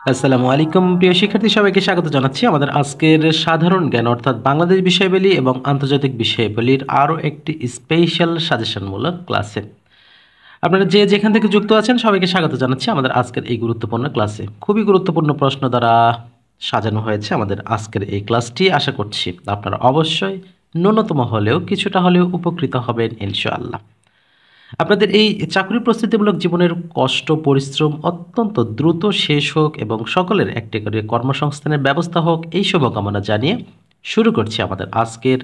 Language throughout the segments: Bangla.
আসসালামু আলাইকুম প্রিয় শিক্ষার্থী, সবাইকে স্বাগত জানাচ্ছি আমাদের আজকের সাধারণ জ্ঞান অর্থাৎ বাংলাদেশ বিষয়াবলী এবং আন্তর্জাতিক বিষয়াবলীর আরও একটি স্পেশাল সাজেশনমূলক ক্লাসে। আপনারা যে যেখান থেকে যুক্ত আছেন সবাইকে স্বাগত জানাচ্ছি আমাদের আজকের এই গুরুত্বপূর্ণ ক্লাসে। খুবই গুরুত্বপূর্ণ প্রশ্ন দ্বারা সাজানো হয়েছে আমাদের আজকের এই ক্লাসটি। আশা করছি আপনারা অবশ্যই ন্যূনতম হলেও কিছুটা হলেও উপকৃত হবেন ইনশাআল্লাহ। আপনাদের এই চাকরি প্রস্তুতিমূলক জীবনের কষ্ট পরিশ্রম অত্যন্ত দ্রুত শেষ হোক এবং সকলের একটি করে কর্মসংস্থানের ব্যবস্থা হোক, এই শুভকামনা জানিয়ে শুরু করছি আমাদের আজকের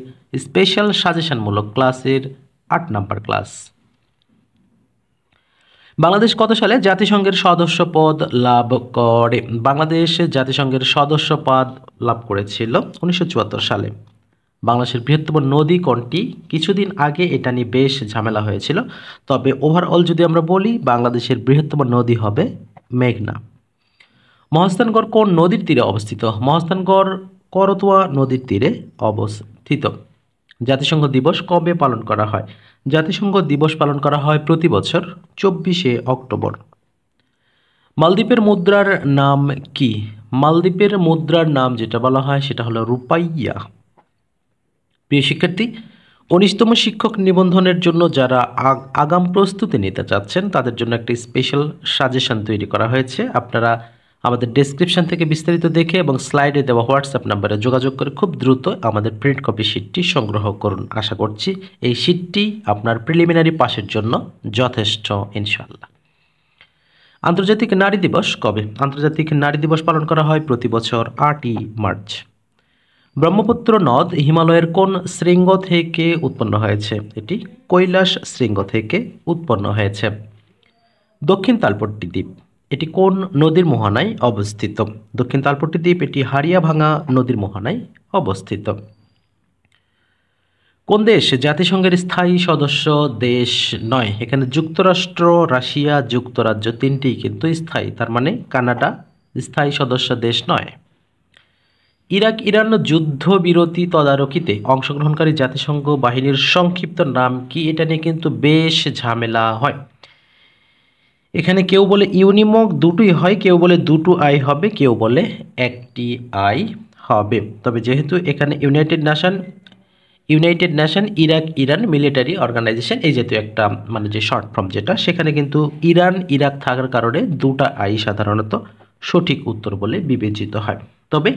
স্পেশাল সাজেশনমূলক ক্লাসের ৮ নম্বর ক্লাস। বাংলাদেশ কত সালে জাতিসংঘের সদস্য পদ লাভ করে? বাংলাদেশ জাতিসংঘের সদস্য পদ লাভ করেছিল 1974 সালে। বাংলাদেশের বৃহত্তম নদী কোনটি? কিছুদিন আগে এটা নিয়ে বেশ ঝামেলা হয়েছিল, তবে ওভারঅল যদি আমরা বলি বাংলাদেশের বৃহত্তম নদী হবে মেঘনা। মহাস্থানগড় কোন নদীর তীরে অবস্থিত? মহাস্থানগড় করতোয়া নদীর তীরে অবস্থিত। জাতিসংঘ দিবস কবে পালন করা হয়? জাতিসংঘ দিবস পালন করা হয় প্রতি বছর 24শে অক্টোবর। মালদ্বীপের মুদ্রার নাম কি? মালদ্বীপের মুদ্রার নাম যেটা বলা হয় সেটা হলো রুপাইয়া। প্রিয় শিক্ষার্থী, 19তম শিক্ষক নিবন্ধনের জন্য যারা আগাম প্রস্তুতি নিতে চাচ্ছেন তাদের জন্য একটি স্পেশাল সাজেশন তৈরি করা হয়েছে। আপনারা আমাদের ডেসক্রিপশন থেকে বিস্তারিত দেখে এবং স্লাইডে দেওয়া হোয়াটসঅ্যাপ নাম্বারে যোগাযোগ করে খুব দ্রুত আমাদের প্রিন্ট কপি শিটটি সংগ্রহ করুন। আশা করছি এই শিটটি আপনার প্রিলিমিনারি পাসের জন্য যথেষ্ট ইনশাআল্লাহ। আন্তর্জাতিক নারী দিবস কবে? আন্তর্জাতিক নারী দিবস পালন করা হয় প্রতি বছর 8ই মার্চ। ব্রহ্মপুত্র নদ হিমালয়ের কোন শৃঙ্গ থেকে উৎপন্ন হয়েছে? এটি কৈলাস শৃঙ্গ থেকে উৎপন্ন হয়েছে। দক্ষিণ তালপট্টি দ্বীপ এটি কোন নদীর মোহনায় অবস্থিত? দক্ষিণ তালপট্টি দ্বীপ এটি হারিয়াভাঙা নদীর মোহনায় অবস্থিত। কোন দেশ জাতিসংঘের স্থায়ী সদস্য দেশ নয়? এখানে যুক্তরাষ্ট্র, রাশিয়া, যুক্তরাজ্য তিনটিই কিন্তু স্থায়ী, তার মানে কানাডা স্থায়ী সদস্য দেশ নয়। ইরাক ইরান যুদ্ধবিরতি তদারকিতে অংশগ্রহণকারী জাতিসংঘ বাহিনীর সংক্ষিপ্ত নাম কি? এটা নিয়ে কিন্তু বেশ ঝামেলা হয়। এখানে কেউ বলে ইউনিমক দুটোই হয়, কেউ বলে দুটো আই হবে, কেউ বলে একটি আই হবে। তবে যেহেতু এখানে United Nation Iraq Iran military organisation এই জাতীয় একটা মানে যে শর্ট ফর্ম যেটা, সেখানে কিন্তু ইরান ইরাক থাকার কারণে দুটা আই সাধারণত সঠিক উত্তর বলে বিবেচিত হয়। তবে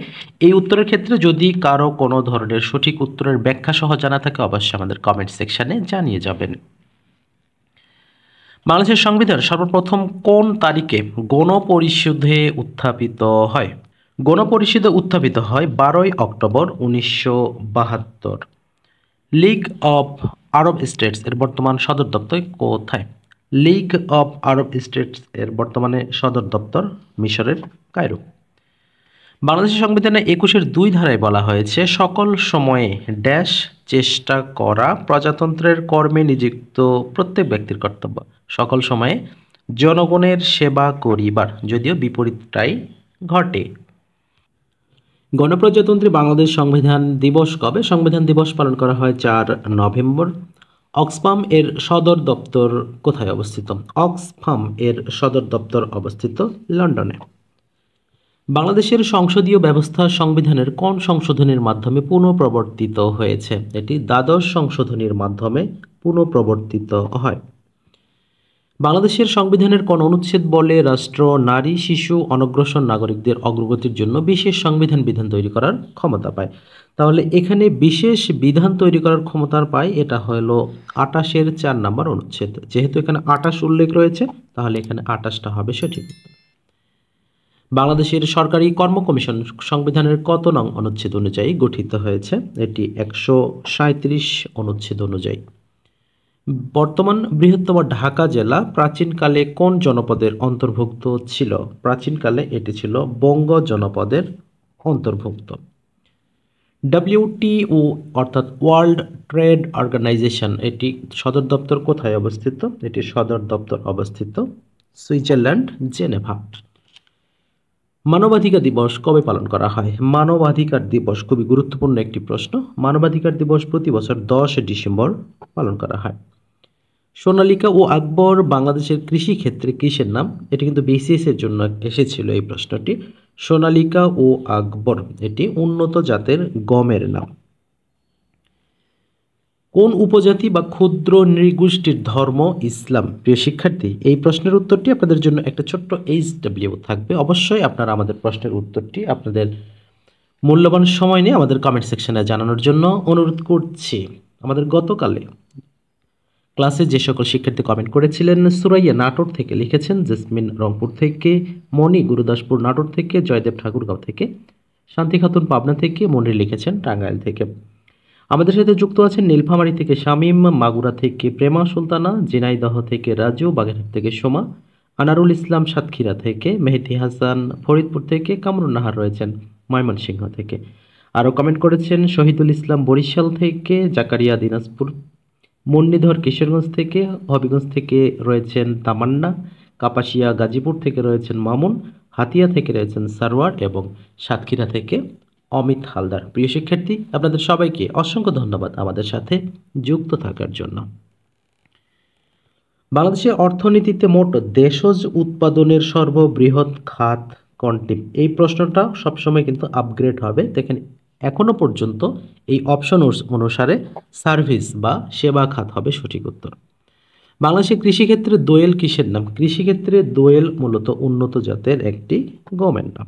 এই উত্তরের ক্ষেত্রে যদি কারো কোনো ধরনের সঠিক উত্তরের ব্যাখ্যা সহ জানা থাকে অবশ্যই আমাদের কমেন্ট সেকশনে জানিয়ে যাবেন। বাংলাদেশের সংবিধান সর্বপ্রথম কোন তারিখে গণপরিষদে উত্থাপিত হয়? গণপরিষদে উত্থাপিত হয় 12ই October 1972। League of Arab States এর বর্তমান সদর দপ্তর কোথায়? লীগ অফ আরব স্টেটস এর বর্তমানে সদর দপ্তর মিশরের কায়রো। বাংলাদেশের সংবিধানে 21-এর 2 ধারায় বলা হয়েছে সকল সময়ে ড্যাশ চেষ্টা করা প্রজাতন্ত্রের কর্মে নিযুক্ত প্রত্যেক ব্যক্তির কর্তব্য সকল সময়ে জনগণের সেবা করিবার, যদিও বিপরীতটাই ঘটে। গণপ্রজাতন্ত্রী বাংলাদেশ সংবিধান দিবস কবে? সংবিধান দিবস পালন করা হয় 4 নভেম্বর। অক্সফাম এর সদর দপ্তর কোথায় অবস্থিত? অক্সফাম এর সদর দপ্তর অবস্থিত লন্ডনে। বাংলাদেশের সংসদীয় ব্যবস্থা সংবিধানের কোন সংশোধনীর মাধ্যমে পুনঃপ্রবর্তিত হয়েছে? এটি দ্বাদশ সংশোধনীর মাধ্যমে পুনঃপ্রবর্তিত হয়। বাংলাদেশের সংবিধানের কোন অনুচ্ছেদ বলে রাষ্ট্র নারী, শিশু, অনগ্রসর নাগরিকদের অগ্রগতির জন্য বিশেষ সংবিধান বিধান তৈরি করার ক্ষমতা পায়? তাহলে এখানে বিশেষ বিধান তৈরি করার ক্ষমতা পায়, এটা হলো 28-এর 4 নম্বর অনুচ্ছেদ। যেহেতু এখানে 28 উল্লেখ রয়েছে তাহলে এখানে 28টা হবে সঠিক। বাংলাদেশের সরকারি কর্ম কমিশন সংবিধানের কত নং অনুচ্ছেদ অনুযায়ী গঠিত হয়েছে? এটি 137 অনুচ্ছেদ অনুযায়ী। বর্তমান বৃহত্তম ঢাকা জেলা প্রাচীনকালে কোন জনপদের অন্তর্ভুক্ত ছিল? প্রাচীনকালে এটি ছিল বঙ্গ জনপদের অন্তর্ভুক্ত। WTO অর্থাৎ ওয়ার্ল্ড ট্রেড অর্গানাইজেশন এটি সদর দপ্তর কোথায় অবস্থিত? এটি সদর দপ্তর অবস্থিত সুইজারল্যান্ড, জেনেভা। মানবাধিকার দিবস কবে পালন করা হয়? মানবাধিকার দিবস খুবই গুরুত্বপূর্ণ একটি প্রশ্ন। মানবাধিকার দিবস প্রতি বছর 10 ডিসেম্বর পালন করা হয়। সোনালিকা ও আকবর বাংলাদেশের কৃষি ক্ষেত্রে কিসের নাম? এটি কিন্তু বিসিএস এর জন্য এসেছিল এই প্রশ্নটি। সোনালিকা ও আকবর এটি উন্নত জাতের গমের নাম। কোন উপজাতি বা ক্ষুদ্র নৃগোষ্ঠীর ধর্ম ইসলাম? প্রিয় শিক্ষার্থী, এই প্রশ্নের উত্তরটি আপনাদের জন্য একটা ছোট্ট HW থাকবে। অবশ্যই আপনারা আমাদের প্রশ্নের উত্তরটি আপনাদের মূল্যবান সময় নিয়ে আমাদের কমেন্ট সেকশনে জানানোর জন্য অনুরোধ করছি। আমাদের গতকালে ক্লাসে যে সকল শিক্ষার্থী কমেন্ট করেছিলেন, সুরাইয়া নাটোর থেকে লিখেছেন, জেসমিন রংপুর থেকে, মণি গুরুদাসপুর নাটোর থেকে, জয়দেব ঠাকুরগাঁও থেকে, শান্তি খাতুন পাবনা থেকে, মনির লিখেছেন টাঙ্গাইল থেকে। আমাদের সাথে যুক্ত আছেন নীলফামারী থেকে শামীম, মাগুরা থেকে প্রেমা সুলতানা, ঝিনাইদহ থেকে রাজু, বাগেরহাট থেকে সোমা, আনারুল ইসলাম সাতক্ষীরা থেকে, মেহেদী হাসান ফরিদপুর থেকে, কামরুন নাহার রয়েছেন ময়মনসিংহ থেকে। আরও কমেন্ট করেছেন শহীদুল ইসলাম বরিশাল থেকে, জাকারিয়া দিনাজপুর, মুন্নিধর কিশোরগঞ্জ থেকে, হবিগঞ্জ থেকে রয়েছেন তামান্না, কাপাসিয়া গাজীপুর থেকে রয়েছেন মামুন, হাতিয়া থেকে রয়েছেন সারওয়ার এবং সাতক্ষীরা থেকে অমিত হালদার। প্রিয় শিক্ষার্থী, আপনাদের সবাইকে অসংখ্য ধন্যবাদ আমাদের সাথে যুক্ত থাকার জন্য। বাংলাদেশের অর্থনীতিতে মোট দেশজ উৎপাদনের সর্ববৃহৎ খাত কোনটি? এই প্রশ্নটা সবসময় কিন্তু আপগ্রেড হবে। দেখেন, এখনো পর্যন্ত এই অপশন অনুসারে সার্ভিস বা সেবা খাত হবে সঠিক উত্তর। বাংলাদেশের কৃষিক্ষেত্রে দোয়েল কিসের নাম? কৃষিক্ষেত্রে দোয়েল মূলত উন্নত জাতের একটি গমের নাম।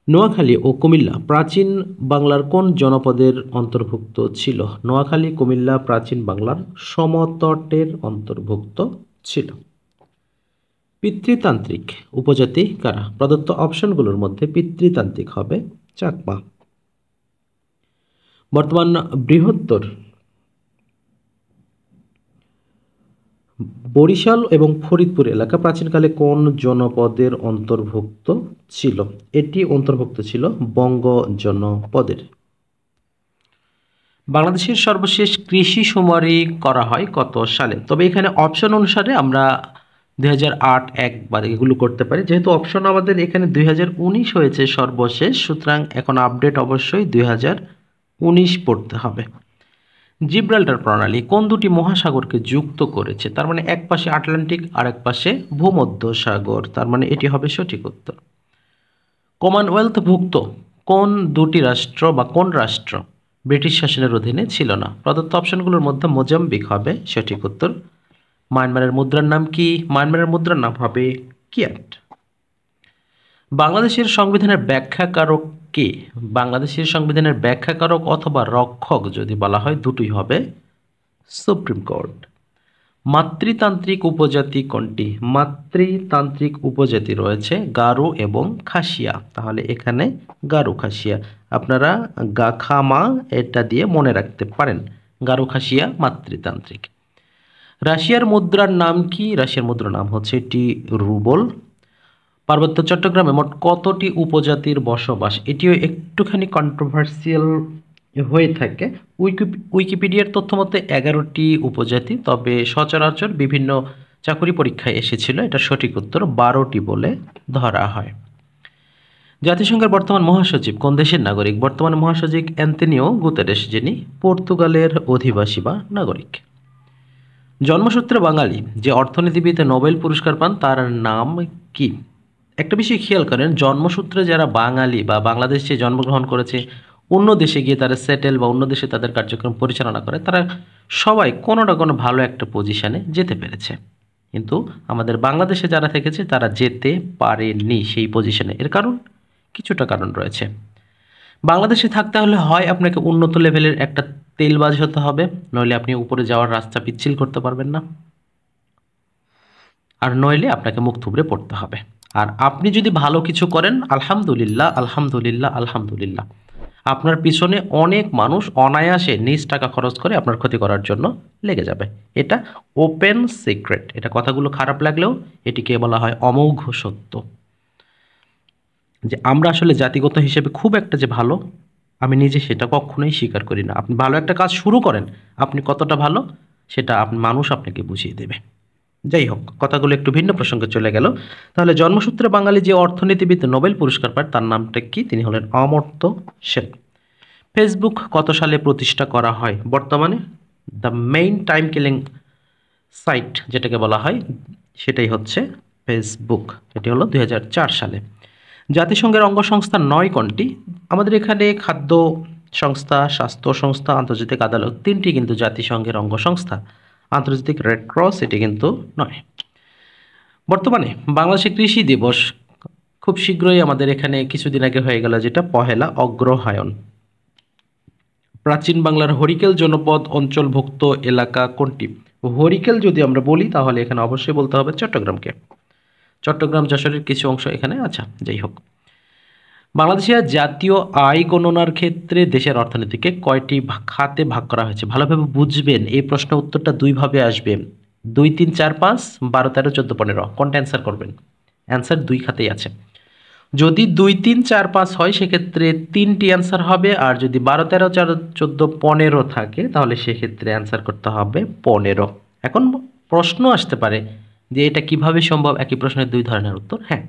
নোয়াখালী ও কুমিল্লা প্রাচীন বাংলার কোন জনপদের অন্তর্ভুক্ত ছিল? নোয়াখালী কুমিল্লা প্রাচীন বাংলার সমতটের অন্তর্ভুক্ত ছিল। পিতৃতান্ত্রিক উপজাতি কারা? প্রদত্ত অপশনগুলোর মধ্যে পিতৃতান্ত্রিক হবে চাকমা। বর্তমান বৃহত্তর বরিশাল এবং ফরিদপুর এলাকা প্রাচীনকালে কোন জনপদের অন্তর্ভুক্ত ছিল? এটি অন্তর্ভুক্ত ছিল বঙ্গ জনপদের। বাংলাদেশের সর্বশেষ কৃষি শুমারি করা হয় কত সালে? তবে এখানে অপশন অনুসারে আমরা 2008 একবার এগুলো করতে পারি। যেহেতু অপশন আমাদের এখানে 2019 হয়েছে সর্বশেষ, সুতরাং এখন আপডেট অবশ্যই 2019 পড়তে হবে। জিব্রাল্টার প্রণালী কোন দুটি মহাসাগরকে যুক্ত করেছে? তার মানে এক পাশে আটলান্টিক আর এক পাশে ভূমধ্যসাগর, তার মানে এটি হবে সঠিক উত্তর। কমনওয়েলথভুক্ত কোন দুটি রাষ্ট্র বা কোন রাষ্ট্র ব্রিটিশ শাসনের অধীনে ছিল না? প্রদত্ত অপশনগুলোর মধ্যে মোজাম্বিক হবে সঠিক উত্তর। মায়ানমারের মুদ্রার নাম কি? মায়ানমারের মুদ্রার নাম হবে কিয়াট। বাংলাদেশের সংবিধানের ব্যাখ্যাকারক কে? বাংলাদেশের সংবিধানের ব্যাখ্যাকারক অথবা রক্ষক যদি বলা হয়, দুটোই হবে সুপ্রিম কোর্ট। মাতৃতান্ত্রিক উপজাতি কোনটি? মাতৃতান্ত্রিক উপজাতি রয়েছে গারো এবং খাসিয়া, তাহলে এখানে গারো খাসিয়া। আপনারা গাখামা এটা দিয়ে মনে রাখতে পারেন, গারো খাসিয়া মাতৃতান্ত্রিক। রাশিয়ার মুদ্রার নাম কি? রাশিয়ার মুদ্রার নাম হচ্ছে এটি রুবল। পার্বত্য চট্টগ্রামে মোট কতটি উপজাতির বসবাস? এটিও একটুখানি কন্ট্রোভার্সিয়াল হয়ে থাকে। উইকিপিডিয়ার তথ্য মতে 11টি উপজাতি, তবে সচরাচর বিভিন্ন চাকরি পরীক্ষায় এসেছিল এটা সঠিক উত্তর 12টি বলে ধরা হয়। জাতিসংঘের বর্তমান মহাসচিব কোন দেশের নাগরিক? বর্তমান মহাসচিব অ্যান্তোনিও গুতেরেস, যিনি পর্তুগালের অধিবাসী বা নাগরিক। জন্মসূত্রে বাঙালি যে অর্থনীতিবিদে নোবেল পুরস্কার পান তার নাম কি? একটা বিষয় খেয়াল করেন, জন্মসূত্রে যারা বাঙালি বা বাংলাদেশে জন্মগ্রহণ করেছে, অন্য দেশে গিয়ে তারা সেটেল বা অন্য দেশে তাদের কার্যক্রম পরিচালনা করে, তারা সবাই কোনো না কোনো ভালো একটা পজিশনে যেতে পেরেছে। কিন্তু আমাদের বাংলাদেশে যারা থেকেছে তারা যেতে পারেনি সেই পজিশনে। এর কারণ কিছুটা কারণ রয়েছে। বাংলাদেশে থাকতে হলে হয় আপনাকে উন্নত লেভেলের একটা তেলবাজ হতে হবে, নইলে আপনি উপরে যাওয়ার রাস্তা পিচ্ছিল করতে পারবেন না, আর নইলে আপনাকে মুখ থুবড়ে পড়তে হবে। আর আপনি যদি ভালো কিছু করেন, আলহামদুলিল্লাহ আলহামদুলিল্লাহ আলহামদুলিল্লাহ, আপনার পিছনে অনেক মানুষ অনায়াসে নিজ টাকা খরচ করে আপনার ক্ষতি করার জন্য লেগে যাবে। এটা ওপেন সিক্রেট। এটা কথাগুলো খারাপ লাগলেও এটিকে বলা হয় অমোঘ সত্য, যে আমরা আসলে জাতিগত হিসেবে খুব একটা যে ভালো, আমি নিজে সেটা কখনোই স্বীকার করি না। আপনি ভালো একটা কাজ শুরু করেন, আপনি কতটা ভালো সেটা মানুষ আপনাকে বুঝিয়ে দেবে। যাই হোক, কথাগুলো একটু ভিন্ন প্রসঙ্গে চলে গেল। তাহলে জন্মসূত্রে বাঙালি যে অর্থনীতিবিদ নোবেল পুরস্কার পায় তার নামটা কি? তিনি হলেন অমর্ত্য সেন। ফেসবুক কত সালে প্রতিষ্ঠা করা হয়? বর্তমানে the main time killing site যেটাকে বলা হয় সেটাই হচ্ছে ফেসবুক। এটি হলো 2004 সালে। জাতিসংঘের অঙ্গ সংস্থা 9 কোনটি? আমাদের এখানে খাদ্য সংস্থা, স্বাস্থ্য সংস্থা, আন্তর্জাতিক আদালত 3টি কিন্তু জাতিসংঘের অঙ্গ সংস্থা। আন্তর্জাতিক রেড ক্রস এটি কিন্তু নয়। বর্তমানে বাংলাদেশে কৃষি দিবস খুব শীঘ্রই আমাদের এখানে কিছুদিন আগে হয়ে গেল, যেটা পহেলা অগ্রহায়ণ। প্রাচীন বাংলার হরিকেল জনপদ অঞ্চলভুক্ত এলাকা কোনটি? হরিকেল যদি আমরা বলি তাহলে এখানে অবশ্যই বলতে হবে চট্টগ্রামকে। চট্টগ্রাম যশোরের কিছু অংশ এখানে, আচ্ছা যাই হোক। বাংলাদেশের জাতীয় আয় গণনার ক্ষেত্রে দেশের অর্থনীতিকে কয়টি খাতে ভাগ করা হয়েছে? ভালোভাবে বুঝবেন, এই প্রশ্নের উত্তরটা দুইভাবে আসবে। 2, 3, 4, 5, 12, 13, 14, 15 কোনটা অ্যান্সার করবেন? অ্যান্সার দুই খাতেই আছে। যদি 2, 3, 4, 5 হয় সেক্ষেত্রে 3টি অ্যান্সার হবে, আর যদি 12, 13, 14, 15 থাকে তাহলে সেক্ষেত্রে অ্যান্সার করতে হবে 15। এখন প্রশ্ন আসতে পারে যে এটা কিভাবে সম্ভব, একই প্রশ্নের দুই ধরনের উত্তর। হ্যাঁ,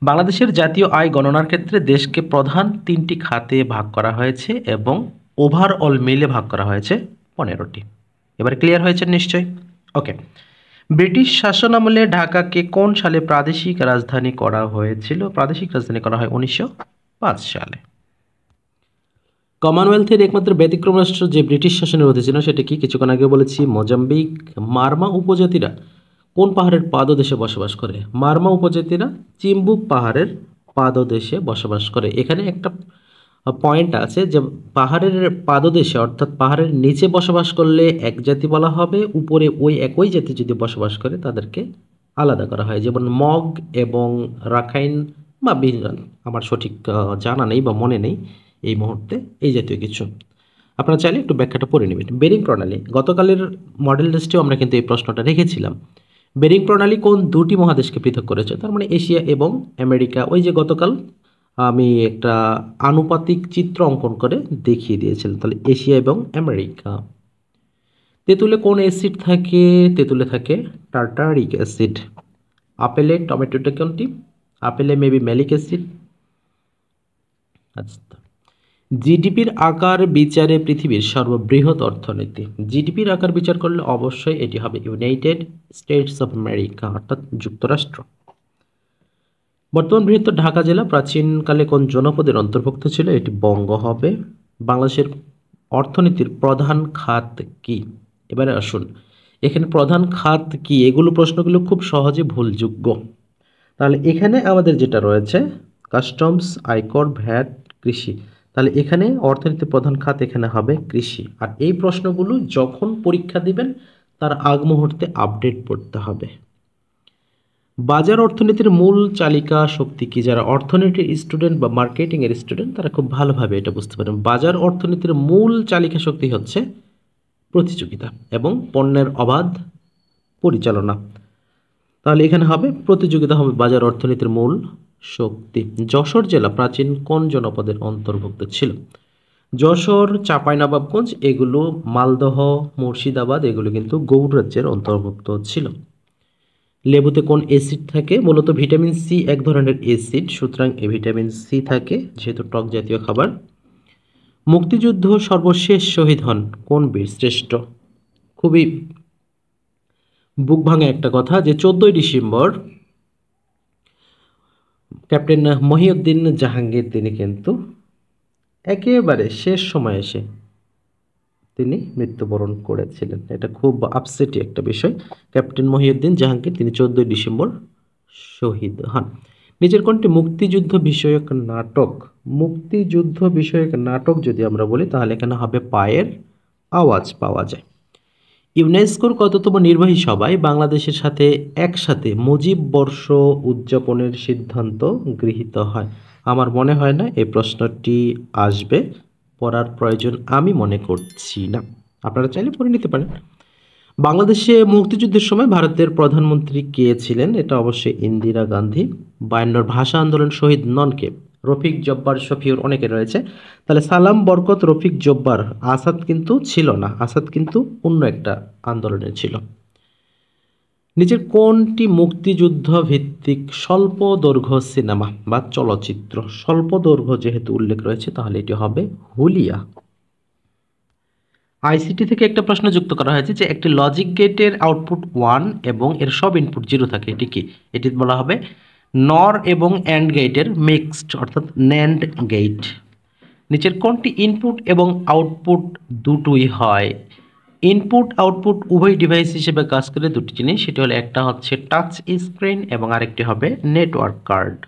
বাংলাদেশের জাতীয় আয় গণনার ক্ষেত্রে দেশকে প্রধান 3টি খাতে ভাগ করা হয়েছে এবং ওভারঅল মিলে ভাগ করা হয়েছে 15টি। এবার ক্লিয়ার হয়েছে নিশ্চয়ই? ওকে। ব্রিটিশ শাসনামলে ঢাকাকে কোন সালে প্রাদেশিক রাজধানী করা হয়েছিল? প্রাদেশিক রাজধানী করা হয় 1905 সালে। কমনওয়েলথের একমাত্র ব্যতিক্রম রাষ্ট্র যে ব্রিটিশ শাসনের অধীনে ছিল সেটা কি? কিছুক্ষণ আগে বলেছি মোজাম্বিক। মারমা উপজাতিরা কোন পাহাড়ের পাদদেশে বসবাস করে? মারমা উপজাতিরা চিম্বুক পাহাড়ের পাদদেশে বসবাস করে। এখানে একটা পয়েন্ট আছে যে পাহাড়ের পাদদেশে অর্থাৎ পাহাড়ের নিচে বসবাস করলে এক জাতি বলা হবে, উপরে ওই একই জাতি যদি বসবাস করে তাদেরকে আলাদা করা হয়। যেমন মগ এবং রাখাইন বা আমার সঠিক জানা নেই বা মনে নেই এই মুহূর্তে এই জাতীয় কিছু। আপনারা চাইলে একটু ব্যাখ্যাটা পড়ে নেবেন। বেরিং প্রণালী, গতকালের মডেল টেস্টেও আমরা কিন্তু এই প্রশ্নটা রেখেছিলাম। বেরিং প্রণালী কোন দুটি মহাদেশকে পৃথক করেছে? তার মানে এশিয়া এবং আমেরিকা। ওই যে গতকাল আমি একটা আনুপাতিক চিত্র অঙ্কন করে দেখিয়ে দিয়েছিলাম, তাহলে এশিয়া এবং আমেরিকা। তেঁতুলে কোন অ্যাসিড থাকে? তেঁতুলে থাকে টার্টারিক অ্যাসিড। আপেলে টমেটোটা কোনটি? আপেলে মেবি ম্যালিক অ্যাসিড। আচ্ছা, জিডিপির আকার বিচারে পৃথিবীর সর্ববৃহৎ অর্থনীতি। জিডিপির আকার বিচার করলে অবশ্যই এটি হবে ইউনাইটেড স্টেটস অফ আমেরিকা অর্থাৎ যুক্তরাষ্ট্র। বর্তমান বৃহত্তর ঢাকা জেলা প্রাচীনকালে কোন জনপদের অন্তর্ভুক্ত ছিল? এটি বঙ্গ হবে। বাংলাদেশের অর্থনীতির প্রধান খাত কি? এবারে আসুন, এখানে প্রধান খাত কি, এগুলো প্রশ্নগুলো খুব সহজে ভুলযোগ্য। তাহলে এখানে আমাদের যেটা রয়েছে কাস্টমস, আয়কর, ভ্যাট, কৃষি। তাহলে এখানে অর্থনীতির প্রধান খাত এখানে হবে কৃষি। আর এই প্রশ্নগুলো যখন পরীক্ষা দিবেন তার আগ মুহূর্তে আপডেট পড়তে হবে। বাজার অর্থনীতির মূল চালিকা শক্তি কি? যারা অর্থনীতির স্টুডেন্ট বা মার্কেটিং এর স্টুডেন্ট তারা খুব ভালোভাবে এটা বুঝতে পারেন। বাজার অর্থনীতির মূল চালিকা শক্তি হচ্ছে প্রতিযোগিতা এবং পণ্যের অবাধ পরিচালনা। তাহলে এখানে হবে প্রতিযোগিতা হবে বাজার অর্থনীতির মূল শক্তি। যশোর জেলা প্রাচীন কোন জনপদের অন্তর্ভুক্ত ছিল? যশোর, চাঁপাইনবাবগঞ্জ এগুলো, মালদহ, মুর্শিদাবাদ এগুলো কিন্তু গৌড় রাজ্যের অন্তর্ভুক্ত ছিল। লেবুতে কোন অ্যাসিড থাকে? মূলত ভিটামিন সি এক ধরনের অ্যাসিড, সুতরাং এই ভিটামিন সি থাকে যেহেতু টক জাতীয় খাবার। মুক্তিযুদ্ধ সর্বশেষ শহীদ হন কোন বীর শ্রেষ্ঠ? খুবই বুক ভাঙা একটা কথা যে 14ই ডিসেম্বর ক্যাপ্টেন মহিউদ্দিন জাহাঙ্গীর তিনি কিন্তু একেবারে শেষ সময়ে এসে তিনি মৃত্যুবরণ করেছিলেন। এটা খুব আপসেটই একটা বিষয়। ক্যাপ্টেন মহিউদ্দিন জাহাঙ্গীর তিনি 14ই ডিসেম্বর শহীদ হন। নিজের কোনটি মুক্তিযুদ্ধ বিষয়ক নাটক? মুক্তিযুদ্ধ বিষয়ক নাটক যদি আমরা বলি তাহলে এখানে হবে পায়ের আওয়াজ পাওয়া যায়। ইউনেস্কোর কততম নির্বাহী সভায় বাংলাদেশের সাথে একসাথে মুজিব বর্ষ উদযাপনের সিদ্ধান্ত গৃহীত হয়? আমার মনে হয় না এই প্রশ্নটি আসবে, পড়ার প্রয়োজন আমি মনে করছি না। আপনারা চাইলে পড়ে নিতে পারেন। বাংলাদেশে মুক্তিযুদ্ধের সময় ভারতের প্রধানমন্ত্রী কে ছিলেন? এটা অবশ্যই ইন্দিরা গান্ধী। 52 ভাষা আন্দোলন শহীদ নন কে? রফিক জব্বার, শফিউর অনেকে রয়েছে। তাহলে সালাম, বরকত, রফিক জব্বার। আসাদ কিন্তু ছিল না, আসাদ কিন্তু অন্য একটা আন্দোলনের ছিল। নিচের কোনটি মুক্তিযুদ্ধ ভিত্তিক স্বল্প দৈর্ঘ্য সিনেমা বা চলচ্চিত্র? স্বল্প দৈর্ঘ্য যেহেতু উল্লেখ রয়েছে তাহলে এটি হবে হুলিয়া। আইসিটি থেকে একটা প্রশ্ন যুক্ত করা হয়েছে যে একটি লজিক গেটের আউটপুট 1 এবং এর সব ইনপুট 0 থাকে, এটি কি? এটি বলা হবে নর এবং অ্যান্ড গেটের মিক্সড অর্থাৎ ন্যান্ড গেট। নিচের কোনটি ইনপুট এবং আউটপুট দুটোই হয়? ইনপুট আউটপুট উভয় ডিভাইস হিসেবে কাজ করে দুটি জিনিস, সেটি হলো একটা হচ্ছে টাচ স্ক্রিন এবং আরেকটি হবে নেটওয়ার্ক কার্ড।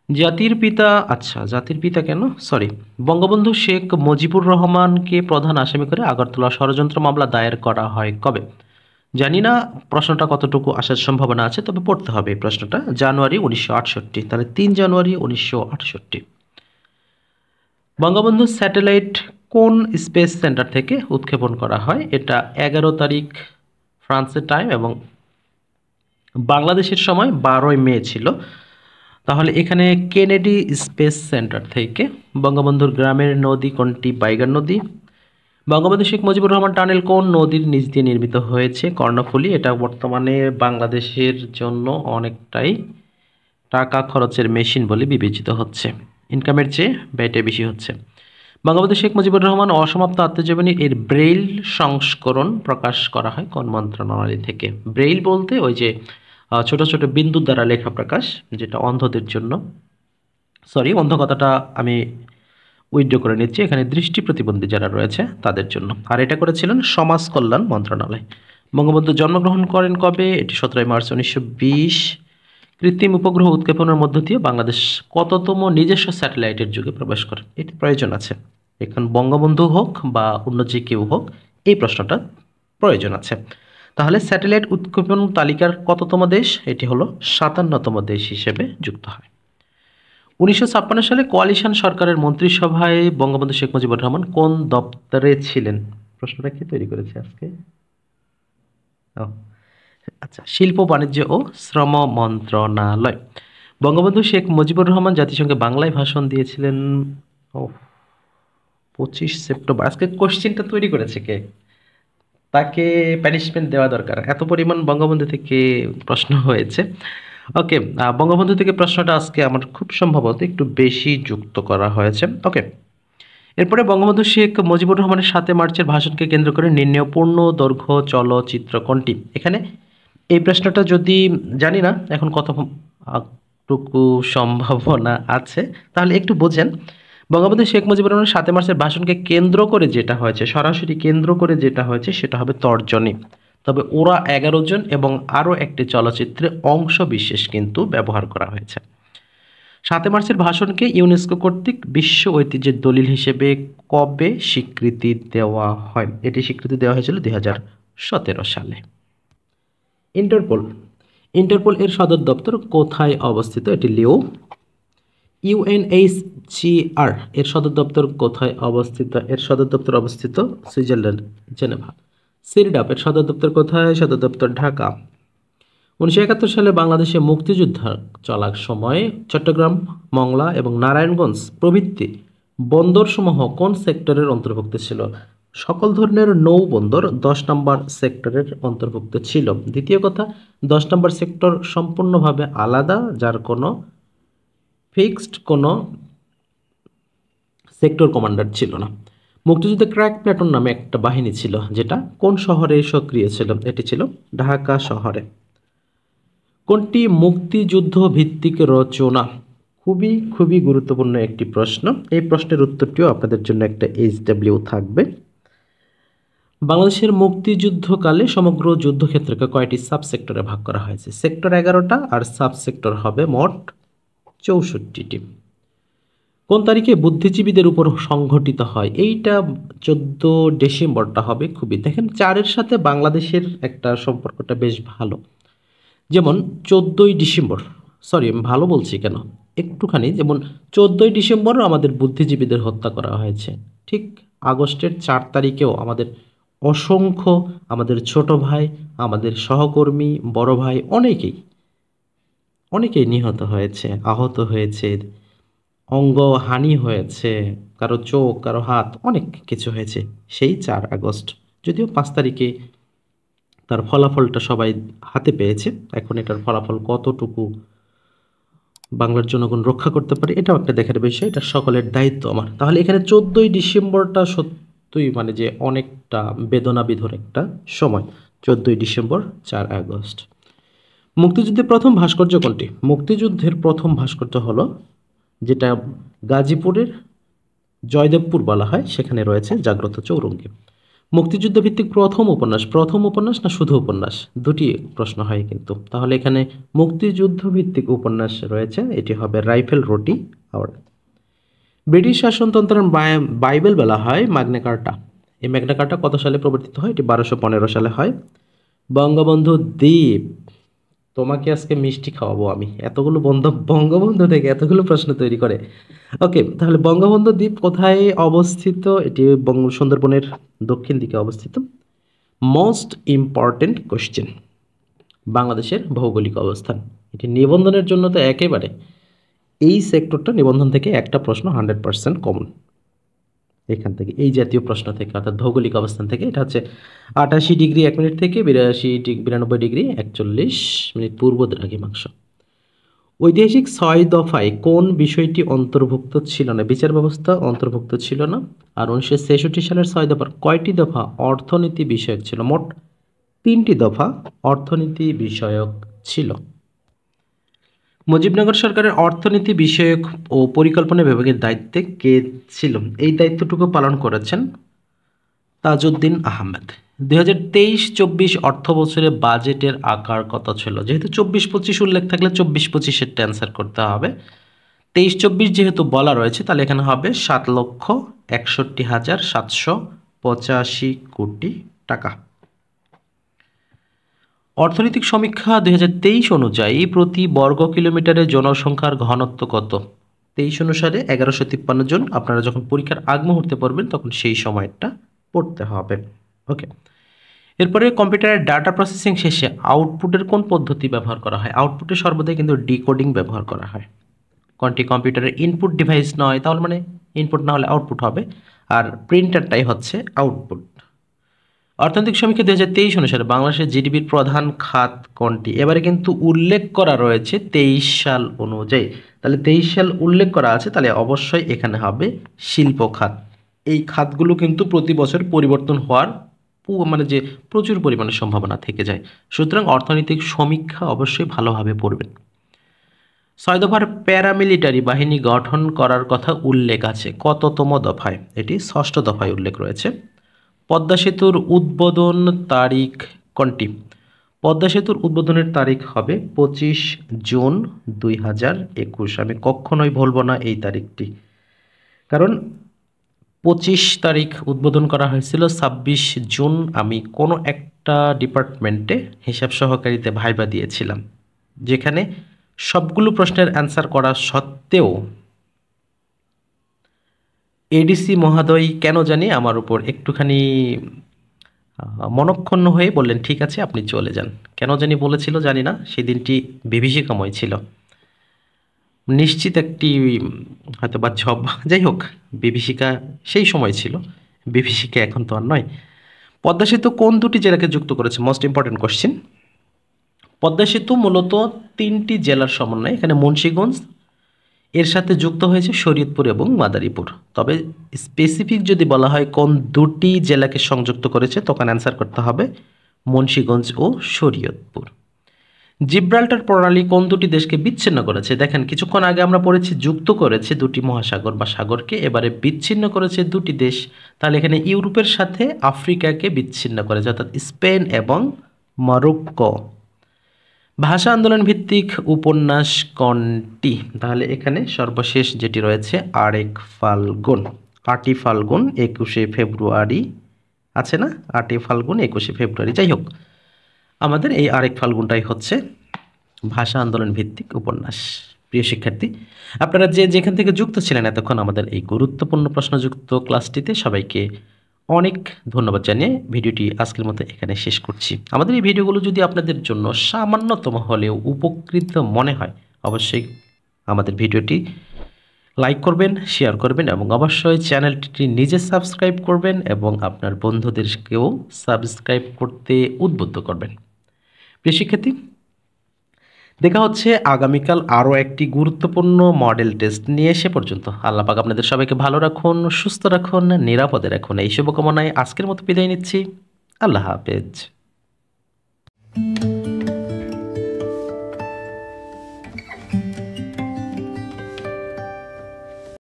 জাতির পিতা, আচ্ছা জাতির পিতা কেন, সরি, বঙ্গবন্ধু শেখ মুজিবুর রহমানকে প্রধান আসামি করে আগরতলা ষড়যন্ত্র মামলা দায়ের করা হয় কবে? জানি না প্রশ্নটা কতটুকু আসার সম্ভাবনা আছে, তবে পড়তে হবে এই প্রশ্নটা। জানুয়ারি 1968, তাহলে 3 জানুয়ারি 1968। বঙ্গবন্ধু স্যাটেলাইট কোন স্পেস সেন্টার থেকে উৎক্ষেপণ করা হয়? এটা 11 তারিখ ফ্রান্সের টাইম এবং বাংলাদেশের সময় 12ই মে ছিল। তাহলে এখানে কেনেডি স্পেস সেন্টার থেকে। বঙ্গবন্ধুর গ্রামের নদী কোনটি? বাইগান নদী। বঙ্গবন্ধু শেখ মুজিবুর রহমান টানেল কোন নদীর নিচ দিয়ে নির্মিত হয়েছে? কর্ণফুলী। এটা বর্তমানে বাংলাদেশের জন্য অনেকটাই টাকা খরচের মেশিন বলে বিবেচিত হচ্ছে, ইনকামের চেয়ে ব্যয়টা বেশি হচ্ছে। বঙ্গবন্ধু শেখ মুজিবুর রহমান অসমাপ্ত আত্মজীবনী এর ব্রেইল সংস্করণ প্রকাশ করা হয় কোন মন্ত্রণালয় থেকে? ব্রেইল বলতে ওই যে ছোট ছোট বিন্দুর দ্বারা লেখা প্রকাশ, যেটা অন্ধদের জন্য, সরি অন্ধ কথাটা আমি উইথড্র করে নিচ্ছি, এখানে দৃষ্টি প্রতিবন্ধী যারা রয়েছে তাদের জন্য। আর এটা করেছিলেন সমাজ কল্যাণ মন্ত্রণালয়। বঙ্গবন্ধু জন্মগ্রহণ করেন কবে? এটি 17 মার্চ 1920। কৃত্রিম উপগ্রহ উৎক্ষেপণের মধ্য দিয়ে বাংলাদেশ কততম নিজস্ব স্যাটেলাইটের যুগে প্রবেশ করে? এটি প্রয়োজন আছে, এখন বঙ্গবন্ধু হোক বা অন্য যে কেউ হোক, এই প্রশ্নটা প্রয়োজন আছে। তাহলে স্যাটেলাইট উৎক্ষেপণ তালিকার কততম দেশ? এটি হলো 57তম দেশ হিসেবে যুক্ত হয়। 1956 সালে কোয়ালিশন সরকারের মন্ত্রিসভায় বঙ্গবন্ধু শেখ মুজিবুর রহমান কোন দপ্তরে ছিলেন? প্রশ্নটা কে তৈরি করেছে আজকে? ও আচ্ছা, শিল্প বাণিজ্য ও শ্রম মন্ত্রণালয়। বঙ্গবন্ধু শেখ মুজিবুর রহমান জাতিসংঘে বাংলায় ভাষণ দিয়েছিলেন 25 সেপ্টেম্বর। আজকে কোশ্চেনটা তৈরি করেছে কে? তাকে প্যানিশমেন্ট দেওয়া দরকার, এত পরিমাণ বঙ্গবন্ধু থেকে প্রশ্ন হয়েছে। ওকে, বঙ্গবন্ধু থেকে প্রশ্নটা আজকে আমার খুব সম্ভবত একটু বেশি যুক্ত করা হয়েছে। ওকে, এরপরে বঙ্গবন্ধু শেখ মুজিবুর রহমানের 7 মার্চের ভাষণকে কেন্দ্র করে নির্ণেয় পূর্ণ দৈর্ঘ্য চলচ্চিত্র কোনটি? এখানে এই প্রশ্নটা যদি জানি না এখন কতটুকু সম্ভাবনা আছে, তাহলে একটু বোঝেন। বঙ্গবন্ধু শেখ মুজিবুর রহমানের 7 মার্চের ভাষণকে কেন্দ্র করে যেটা হয়েছে, সরাসরি কেন্দ্র করে যেটা হয়েছে সেটা হবে তর্জনী। তবে ওরা 11 জন এবং আরও একটি চলচ্চিত্রে অংশ বিশেষ কিন্তু ব্যবহার করা হয়েছে। 7 মার্চের ভাষণকে ইউনেস্কো কর্তৃক বিশ্ব ঐতিহ্যের দলিল হিসেবে কবে স্বীকৃতি দেওয়া হয়? এটি স্বীকৃতি দেওয়া হয়েছিল 2017 সালে। ইন্টারপোল, ইন্টারপোল এর সদর দপ্তর কোথায় অবস্থিত? এটি লিও। ইউএনএইচসিআর এর সদর দপ্তর কোথায় অবস্থিত? এর সদর দপ্তর অবস্থিত সুইজারল্যান্ড, জেনেভা। সিরডাপ এর সদর দপ্তর কোথায়? সদর দপ্তর ঢাকা। 1971 সালে বাংলাদেশে মুক্তিযুদ্ধ চলার সময় চট্টগ্রাম, মংলা এবং নারায়ণগঞ্জ প্রভৃতি বন্দরসমূহ কোন সেক্টরের অন্তর্ভুক্ত ছিল? সকল ধরনের নৌ বন্দর 10 নম্বর সেক্টরের অন্তর্ভুক্ত ছিল। দ্বিতীয় কথা, 10 নম্বর সেক্টর সম্পূর্ণভাবে আলাদা, যার কোনো ফিক্সড কোনো সেক্টর কমান্ডার ছিল না। মুক্তিযুদ্ধে ক্র্যাক প্ল্যাটুন নামে একটা বাহিনী ছিল, যেটা কোন শহরে সক্রিয় ছিল? এটি ছিল ঢাকা শহরে। কোনটি মুক্তিযুদ্ধ ভিত্তিক রচনা? খুবই খুবই গুরুত্বপূর্ণ একটি প্রশ্ন, এই প্রশ্নের উত্তরটিও আপনাদের জন্য একটা HW থাকবে। বাংলাদেশের মুক্তিযুদ্ধকালে সমগ্র যুদ্ধক্ষেত্রকে কয়টি সাবসেক্টরে ভাগ করা হয়েছে? সেক্টর 11টা আর সাবসেক্টর হবে মোট 64টি। কোন তারিখে বুদ্ধিজীবীদের উপর সংঘটিত হয়? এইটা 14 ডিসেম্বরটা হবে। খুবই দেখেন 4-এর সাথে বাংলাদেশের একটা সম্পর্কটা বেশ ভালো, যেমন 14ই ডিসেম্বর, সরি আমি ভালো বলছি কেন, একটুখানি, যেমন 14ই ডিসেম্বর আমাদের বুদ্ধিজীবীদের হত্যা করা হয়েছে, ঠিক আগস্টের 4 তারিখেও আমাদের অসংখ্য আমাদের ছোট ভাই, আমাদের সহকর্মী, বড় ভাই অনেকেই নিহত হয়েছে, আহত হয়েছে, অঙ্গহানি হয়েছে, কারো চোখ, কারো হাত, অনেক কিছু হয়েছে সেই 4 আগস্ট। যদিও 5 তারিখে তার ফলাফলটা সবাই হাতে পেয়েছে, এখন এটার ফলাফল কতটুকু বাংলার জনগণ রক্ষা করতে পারে এটাও একটা দেখার বিষয়, এটা সকলের দায়িত্ব আমার। তাহলে এখানে 14ই ডিসেম্বরটা তুই মানে যে অনেকটা বেদনাবিধুর একটা সময়। 14 ডিসেম্বর, 4 আগস্ট। মুক্তিযুদ্ধের প্রথম ভাস্কর্য কোনটি? মুক্তিযুদ্ধের প্রথম ভাস্কর্য হলো যেটা গাজীপুরের জয়দেবপুর বলা হয়, সেখানে রয়েছে জাগ্রত চৌরঙ্গি। মুক্তিযুদ্ধ ভিত্তিক প্রথম উপন্যাস না শুধু উপন্যাস, দুটি প্রশ্ন হয় কিন্তু। তাহলে এখানে মুক্তিযুদ্ধ ভিত্তিক উপন্যাস রয়েছে, এটি হবে রাইফেল রুটি আওয়ার্ড। ব্রিটিশ শাসনতন্ত্রের বাইবেল বলা হয় ম্যাগনা কার্টা। এই ম্যাগনা কার্টা কত সালে প্রবর্তিত হয়? এটি 1215 সালে হয়। বঙ্গবন্ধু দ্বীপ, তোমাকে আজকে মিষ্টি খাওয়াবো আমি, এতগুলো বঙ্গবন্ধু থেকে এতগুলো প্রশ্ন তৈরি করে। ওকে, তাহলে বঙ্গবন্ধু দ্বীপ কোথায় অবস্থিত? এটি সুন্দরবনের দক্ষিণ দিকে অবস্থিত। মোস্ট ইম্পর্টেন্ট কোশ্চেন, বাংলাদেশের ভৌগোলিক অবস্থান। এটি নিবন্ধনের জন্য তো একেবারে, এই সেক্টরটা নিবন্ধন থেকে একটা প্রশ্ন 100% কমন এখান থেকে, এই জাতীয় প্রশ্ন থেকে, অর্থাৎ ভৌগোলিক অবস্থান থেকে। এটা হচ্ছে 88°01 থেকে 92°41 পূর্ব দ্রাঘিমাংশ। ঐতিহাসিক 6 দফায় কোন বিষয়টি অন্তর্ভুক্ত ছিল না? বিচার ব্যবস্থা অন্তর্ভুক্ত ছিল না। আর 1966 সালের 6 দফার কয়টি দফা অর্থনীতি বিষয়ক ছিল? মোট 3টি দফা অর্থনীতি বিষয়ক ছিল। মুজিবনগর সরকারের অর্থনীতি বিষয়ক ও পরিকল্পনা বিভাগের দায়িত্বে কে ছিল? এই দায়িত্বটুকু পালন করেছেন তাজউদ্দিন আহমেদ। 2023-24 অর্থ বছরে বাজেটের আকার কত ছিল? যেহেতু 24-25 উল্লেখ থাকলে 24-25 অ্যান্সার করতে হবে। 23-24 যেহেতু বলা রয়েছে, তাহলে এখানে হবে 7,61,785 কোটি টাকা। অর্থনৈতিক সমীক্ষা 2023 অনুযায়ী প্রতি বর্গ কিলোমিটারে জনসংখ্যার ঘনত্ব কত? 23 অনুসারে 1153 জন। আপনারা যখন পরীক্ষার আগ মুহূর্তে পড়বেন তখন সেই সময়টা পড়তে হবে। ওকে, এরপরে কম্পিউটারের ডাটা প্রসেসিং শেষে আউটপুটের কোন পদ্ধতি ব্যবহার করা হয়? আউটপুটে সর্বদাই কিন্তু ডিকোডিং ব্যবহার করা হয়। কোনটি কম্পিউটারের ইনপুট ডিভাইস নয়, তাহলে মানে ইনপুট না হলে আউটপুট হবে, আর প্রিন্টারটাই হচ্ছে আউটপুট। অর্থনৈতিক সমীক্ষা 2023 অনুসারে বাংলাদেশের জিডিপির প্রধান খাত কোনটি? এবারে কিন্তু উল্লেখ করা রয়েছে 23 সাল অনুযায়ী, তাহলে 23 সাল উল্লেখ করা আছে, তাহলে অবশ্যই এখানে হবে শিল্প খাত। এই খাতগুলো কিন্তু প্রতি বছর পরিবর্তন হওয়ার মানে যে প্রচুর পরিমাণে সম্ভাবনা থেকে যায়। সুতরাং অর্থনৈতিক সমীক্ষা অবশ্যই ভালোভাবে পড়বেন। 6 দফার প্যারামিলিটারি বাহিনী গঠন করার কথা উল্লেখ আছে কততম দফায়? এটি 6ষ্ঠ দফায় উল্লেখ রয়েছে। পদ্মা সেতুর উদ্বোধন তারিখ কোনটি? পদ্মা সেতুর উদ্বোধনের তারিখ হবে 25 জুন 2021। আমি কখনোই ভুলবো না এই তারিখটি, কারণ 25 তারিখ উদ্বোধন করা হয়েছিল, 26 জুন আমি কোনো একটা ডিপার্টমেন্টে হিসাব সহকারীতে ভাইবা দিয়েছিলাম, যেখানে সবগুলো প্রশ্নের অ্যান্সার করা সত্ত্বেও এডিসি মহোদয় কেন জানি আমার উপর একটুখানি মনক্ষুণ্ণ হয়ে বললেন ঠিক আছে আপনি চলে যান। কেন জানি বলেছিল জানি না, সেই দিনটি বিভীষিকাময় ছিল। নিশ্চিত একটি হয়তো বা ঝব, যাই হোক, বিভীষিকা সেই সময় ছিল, বিভীষিকা এখন তো আর নয়। পদ্মা সেতু কোন দুটি জেলাকে যুক্ত করেছে? Most important question. পদ্মা সেতু মূলত 3টি জেলার সমন্বয়, এখানে মুন্সিগঞ্জ এর সাথে যুক্ত হয়েছে শরীয়তপুর এবং মাদারীপুর। তবে স্পেসিফিক যদি বলা হয় কোন দুটি জেলাকে সংযুক্ত করেছে, তখন অ্যান্সার করতে হবে মুন্সিগঞ্জ ও শরীয়তপুর। জিব্রাল্টার প্রণালী কোন দুটি দেশকে বিচ্ছিন্ন করেছে? দেখেন, কিছুক্ষণ আগে আমরা পড়েছি যুক্ত করেছে দুটি মহাসাগর বা সাগরকে, এবারে বিচ্ছিন্ন করেছে দুটি দেশ। তাহলে এখানে ইউরোপের সাথে আফ্রিকাকে বিচ্ছিন্ন করেছে, অর্থাৎ স্পেন এবং মরক্কো। ভাষা আন্দোলন ভিত্তিক উপন্যাস কোনটি? তাহলে এখানে সর্বশেষ যেটি রয়েছে আরেক ফাল্গুন। 8ই ফাল্গুন 21শে ফেব্রুয়ারি আছে না, 8ই ফাল্গুন 21শে ফেব্রুয়ারি। যাই হোক, আমাদের এই আরেক ফাল্গুনটাই হচ্ছে ভাষা আন্দোলন ভিত্তিক উপন্যাস। প্রিয় শিক্ষার্থী, আপনারা যে যেখান থেকে যুক্ত ছিলেন এতক্ষণ আমাদের এই গুরুত্বপূর্ণ প্রশ্নযুক্ত ক্লাসটিতে, সবাইকে অনেক ধন্যবাদ জানিয়ে ভিডিওটি আজকের মতো এখানে শেষ করছি। আমাদের এই ভিডিওগুলো যদি আপনাদের জন্য সামান্যতম হলেও উপকৃত মনে হয়, অবশ্যই আমাদের ভিডিওটি লাইক করবেন, শেয়ার করবেন এবং অবশ্যই চ্যানেলটি নিজে সাবস্ক্রাইব করবেন এবং আপনার বন্ধুদেরকেও সাবস্ক্রাইব করতে উদ্বুদ্ধ করবেন। প্রিয় শিক্ষার্থী, দেখা হচ্ছে আগামীকাল আরও একটি গুরুত্বপূর্ণ মডেল টেস্ট নিয়ে। সে পর্যন্ত আল্লাহ পাক আপনাদের সবাইকে ভালো রাখুন, সুস্থ রাখুন, নিরাপদে রাখুন। এই শুভকামনায় আজকের মতো বিদায় নিচ্ছি। আল্লাহ হাফেজ।